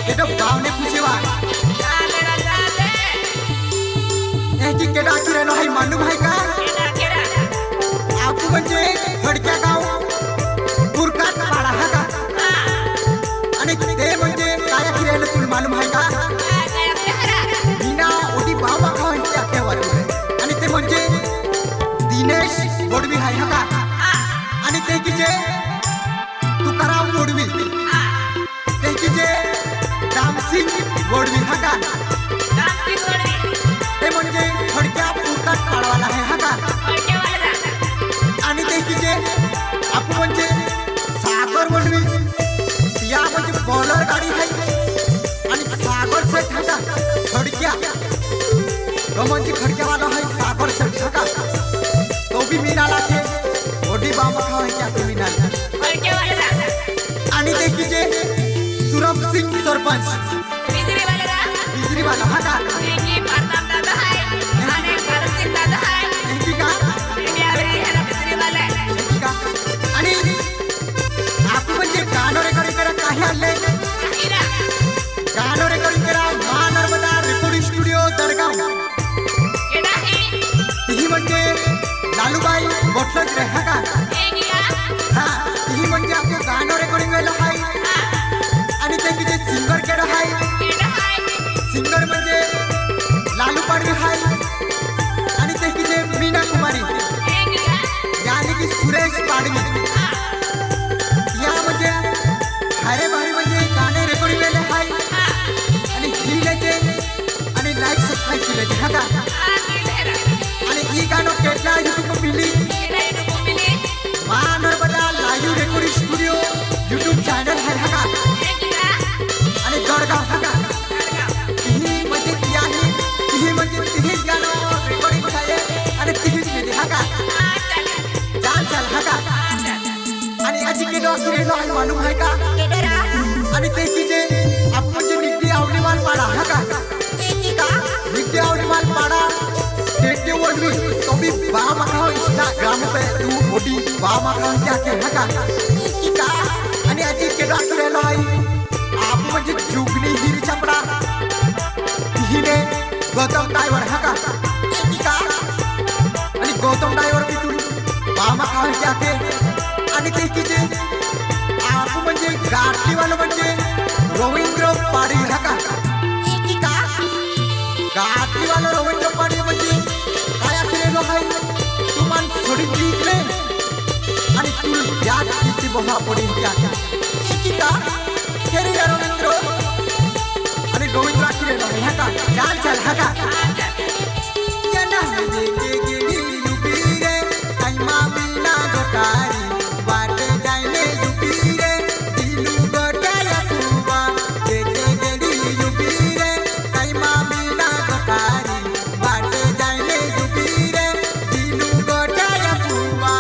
केडो गाँव ने पूछेवा एकी केडा किरे नो हाय मालूम है का आपको म्हणजे खडक्या गाव पुरकात पाडा हा का आणि ते म्हणजे काय किरे नो तुला मालूम है का बिना ओडी बाबा खावायची आखेवर आणि ते म्हणजे दिनेश गोडवी हाय हा का आणि ते किजे तुकाराम गोडवी ते किजे रामसिंग गोडवी हा का ते म्हणजे खडक्या पुरकात पाडवाला आहे हा का आणि ते किजे आपण म्हणजे सागर गोडवी या म्हणजे बॉलर गाडी आहे आणि सागर सेठ हा का खडक्या तो म्हणजे खडक्यावाला है सागर सेठ हा का तो भी मिळाला के ओडी बाबा खावाय क्या ते मिळाला आणि ते किजे सुरभ सिंग सरपंच बिजरी वाला हा का आणि आपण म्हणजे गाणं रेकॉर्डिंग करा काही आणले गाणं रेकॉर्डिंग करा महानर्मदा रेकॉर्डिंग स्टुडिओ दरगाव ही म्हणजे लालूबाई बोटलज रे हा का हा ही म्हणजे आपलं गाणं रेकॉर्डिंग व्हायला आहे आणि ते किती सिंगर केडं आहे सिंगर म्हणजे लालू पाडवी आहे आणि ते किती मीना कुमारी यानी की सुरेश पाडवी या म्हणजे हरे भारी म्हणजे गाणे रेकॉर्डिंग केले आहे आणि हिलेचे आणि लाईक सबस्क्राइब केले हा का आणि ही गाणं केटला YouTube मिली Mahanarmada live recording studio YouTube channel आहे हा का आणि गडगाव हा का ही म्हणजे ती आहे ही म्हणजे तीच गाणं रेकॉर्डिंग आहे आणि तीच मिली हा का चल हा का आणि आजी के लोग रे लोग मालूम है का आणि ते कीजे आप म्हणजे निकली आवडीवाल पाडा हा का निकली आवडीवाल पाडा टेटे वडवी तो भी बा माखाव इंस्टाग्राम पे तू ओडी बा माखाव क्या के हा का आणि आजी के लोग रे लोग आप म्हणजे जुगनी हिरी चपडा हिने गौतम ड्राइवर हा का आणि गौतम ड्राइवर भी तू बामा खान क्या के आणि ते किजे आप म्हणजे गाठीवाला म्हणजे रवींद्र पाडी हा का गाठीवाला रवींद्र पाडी म्हणजे काय केलेलो आहे तुमान सोडी जिंकले आणि तू या किती बहा पडी क्या का केरे रवींद्र आणि रवींद्र केलेलो आहे हा का चल हा का या ना दे गेडी युपी रे टाइमा बिना गोटारी वाटे जायले युपी रे दिलू गोटाया तुवा दे गेडी युपी रे टाइमा बिना गोटारी वाटे जायले युपी रे दिलू गोटाया तुवा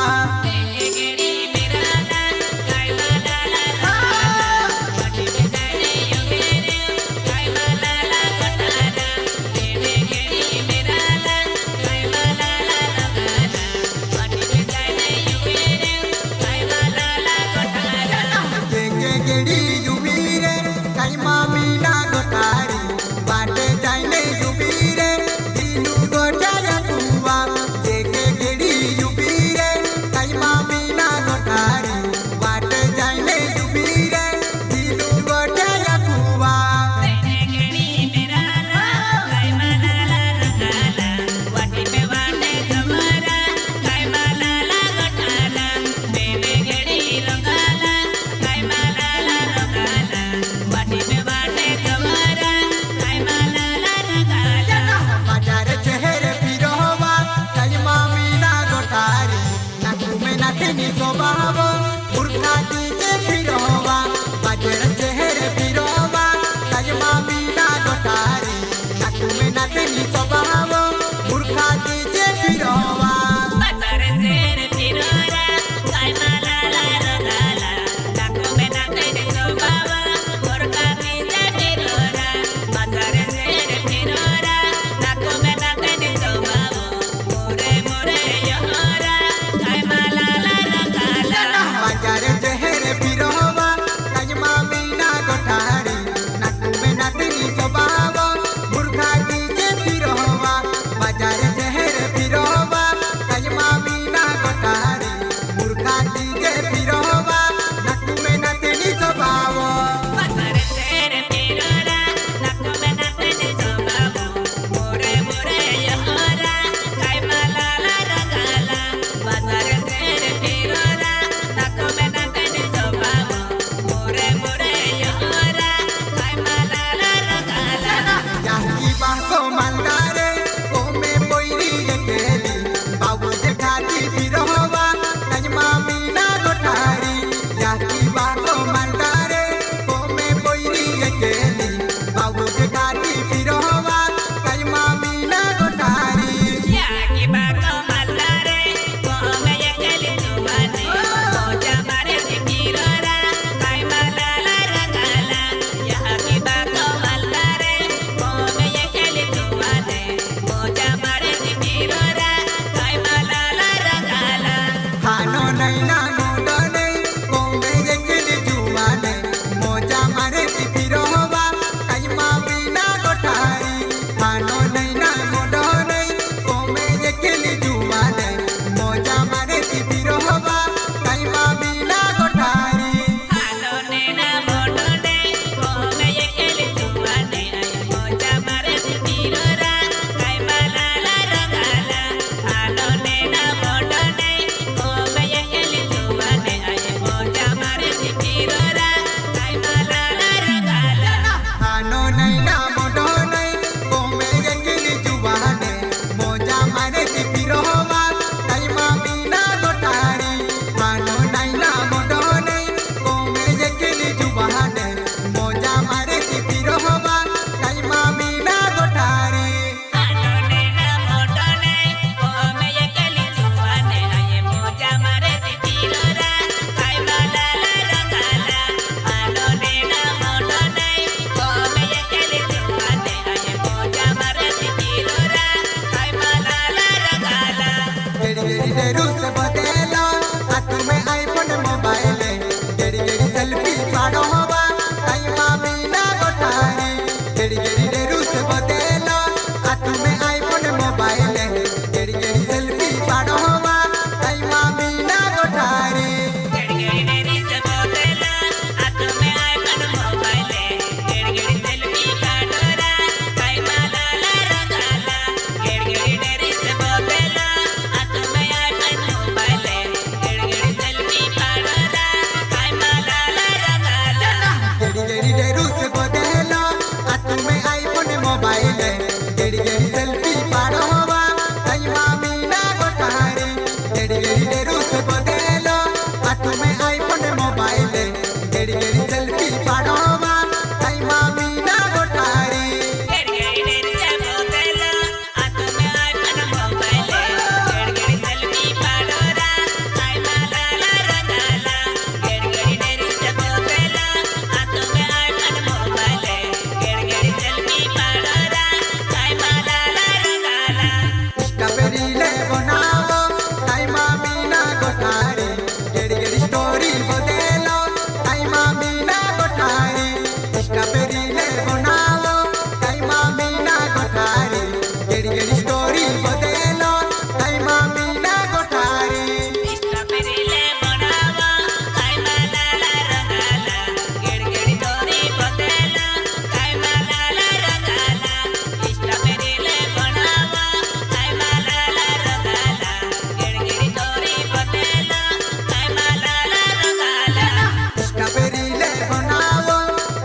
मीना गोठारी कृष्णा पेरीले बनावो काय मीना गोठारी गेड़ी गेड़ी स्टोरी बदेलो काय मीना गोठारी कृष्णा पेरीले बनावो काय लाला रंगाला गेड़ी गेड़ी स्टोरी बदेलो काय लाला रंगाला कृष्णा पेरीले बनावो काय लाला रंगाला गेड़ी गेड़ी स्टोरी बदेलो काय लाला रंगाला कृष्णा पेरीले बनावो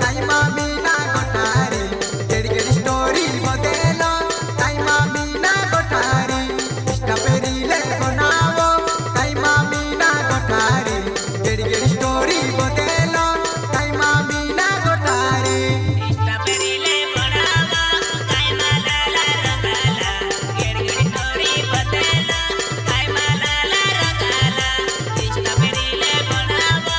काय मीना गोठारी गेड़ी गेड़ी स्टोरी बदेलो काय मीना गोठारी कृष्णा पेरीले बनावो काय मीना गोठारी गेड़ी गेड़ी स्टोरी बदेलो काय मीना गोठारी कृष्णा पेरीले बनावो काय लाला रंगाला गेड़ी गेड़ी स्टोरी बदेलो काय लाला रंगाला कृष्णा पेरीले बनावो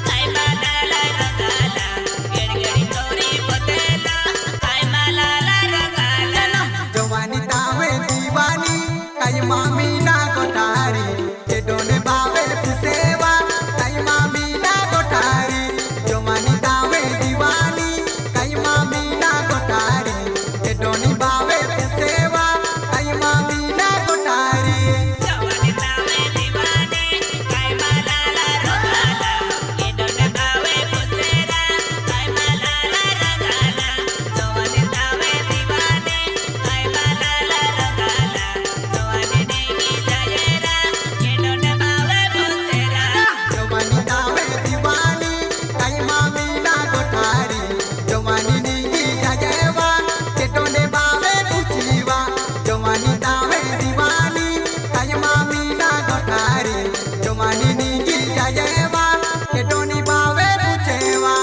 काय लाला रंगाला गेड़ी गेड़ी स्टोरी बदेलो काय लाला रंगाला जवानी तावे दीवानी काय मीना गोठारी के डोने बावे फुसेवा काय मीना गोठारी जवानी तावे दीवानी काय मीना गोठारी के डोनी बावे फुसेवा काय मीना गोठारी जवानी तावे दीवाने काय लाला रंगाला के डोने बावे फुसेरा काय लाला रंगाला जवानी तावे दीवाने काय लाला रंगाला जवानी नेगी जायरा के डोने बावे फुसेरा जवानी तावे दीवानी काय मीना गोठारी जवानी निगी जाजेवा के डोने बावे फुसीवा जवानी तावे दीवानी काय मीना गोठारी जवानी निगी जाजेवा के डोनी बावे फुसेवा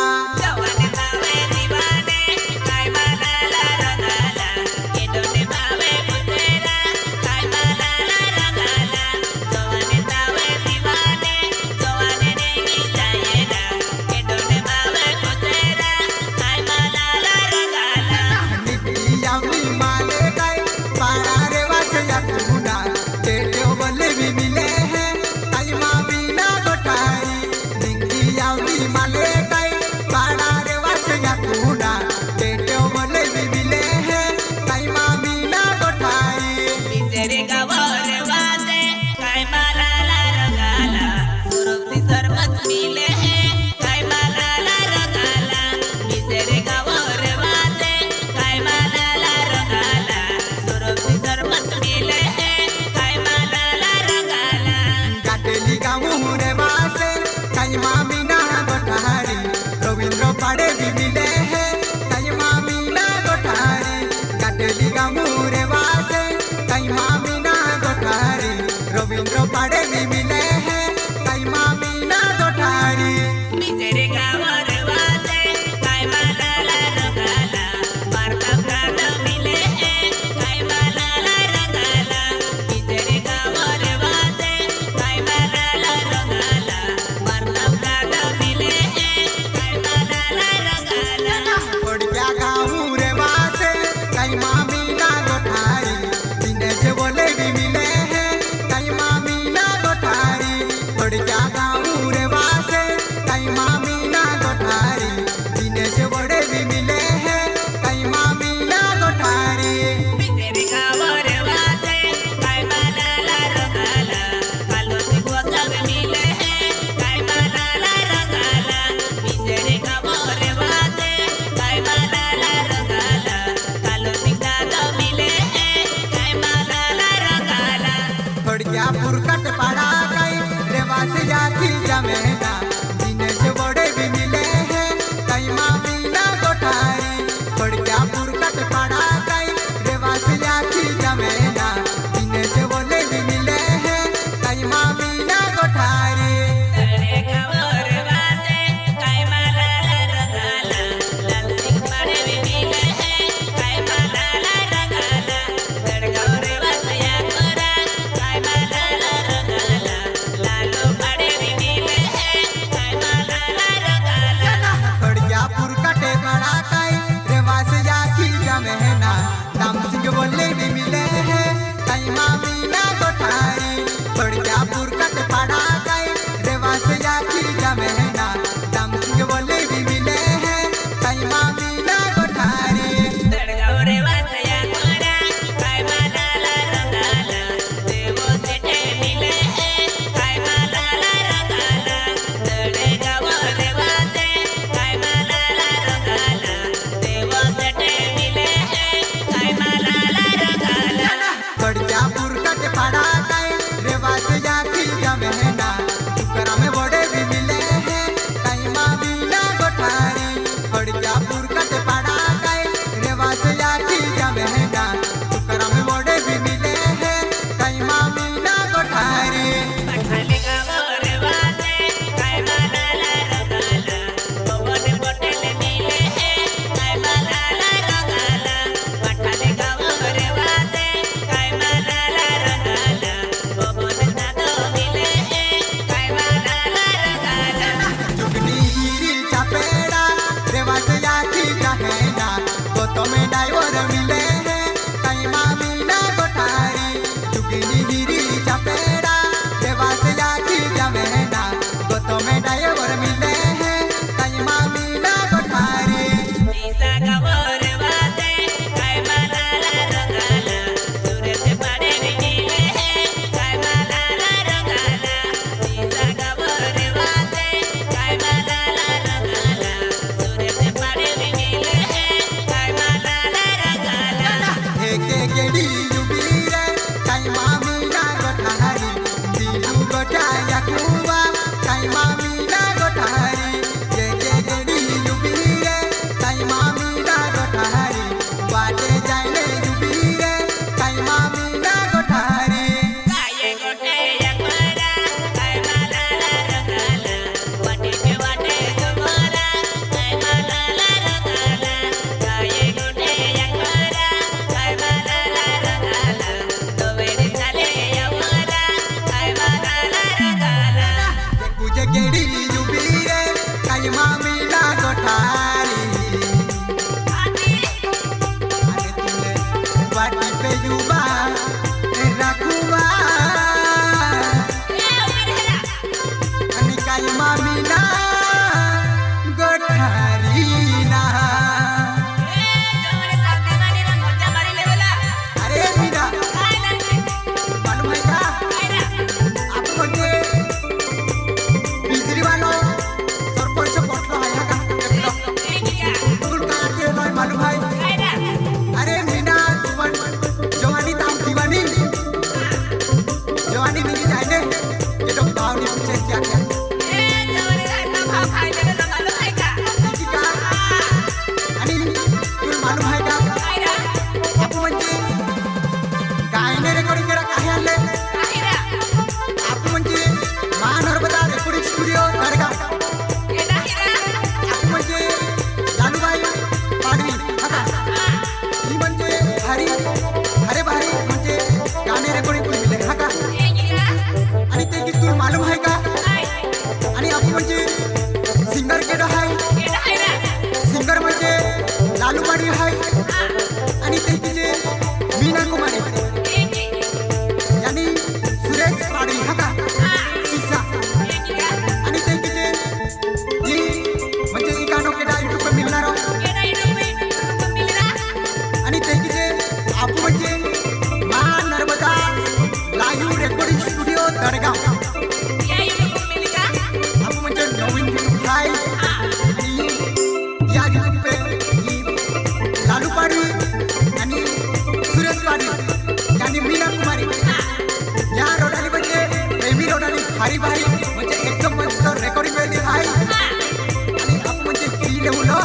जवानी तावे दीवाने काय लाला रंगाला के डोने बावे फुसेरा काय लाला रंगाला जवानी तावे दीवाने जवानी नेगी जायरा के डोने बावे फुसेरा काय लाला रंगाला निगी यावली माले काय पारा रे वासया कुना तेरे बल्ले भी मिले हैं काय मीना गोठारी निगी यावली माले काय पारा रे वासया कुना तेरे बल्ले भी मिले हैं काय मीना गोठारी बिचारे गावावर वाजे काय लाला रंगाला सुरक्षित सरपंच मिले हैं काय लाला रंगाला बिचारे गावावर वाजे काय लाला रंगाला सुरक्षित सरपंच मिले हैं काय लाला रंगाला गाटेली गाऊ रे वासे काय मीना गोठारी रवींद्र पाड़े भी मिले हैं काय मीना गोठारी गाटेली गाऊ रे वासे काय मीना गोठारी रवींद्र पाड़े भी मिले हैं काय मीना गोठारी बिचारे गावावर वाजे काय लाला रंगाला वार्ता प्राण मिले हैं काय लाला रंगाला बिचारे गावावर वाजे काय लाला रंगाला वार्ता प्राण मिले हैं काय लाला रंगाला लालूवाडी आहे आणि ते तिचे मीना कुमारी यांनी सुरेश पाडवी हा का सीसा आणि ते तिचे जी म्हणजे ई गाणं केडा यूट्यूब पे मिलणार हो आणि ते तिचे आपू म्हणजे मां Narmada live recording studio Dadgaon आपू म्हणजे नवीन यूट्यूब आहे आणि या यूट्यूब पे लालू पाडवी आणि सुरेश पाडवी यांनी मीना कुमारी या रोडाली म्हणजे प्रेमी रोडाली भारी भारी म्हणजे एकदम मस्त रेकॉर्डिंग वेळी आहे आणि आपण म्हणजे केली लेवलं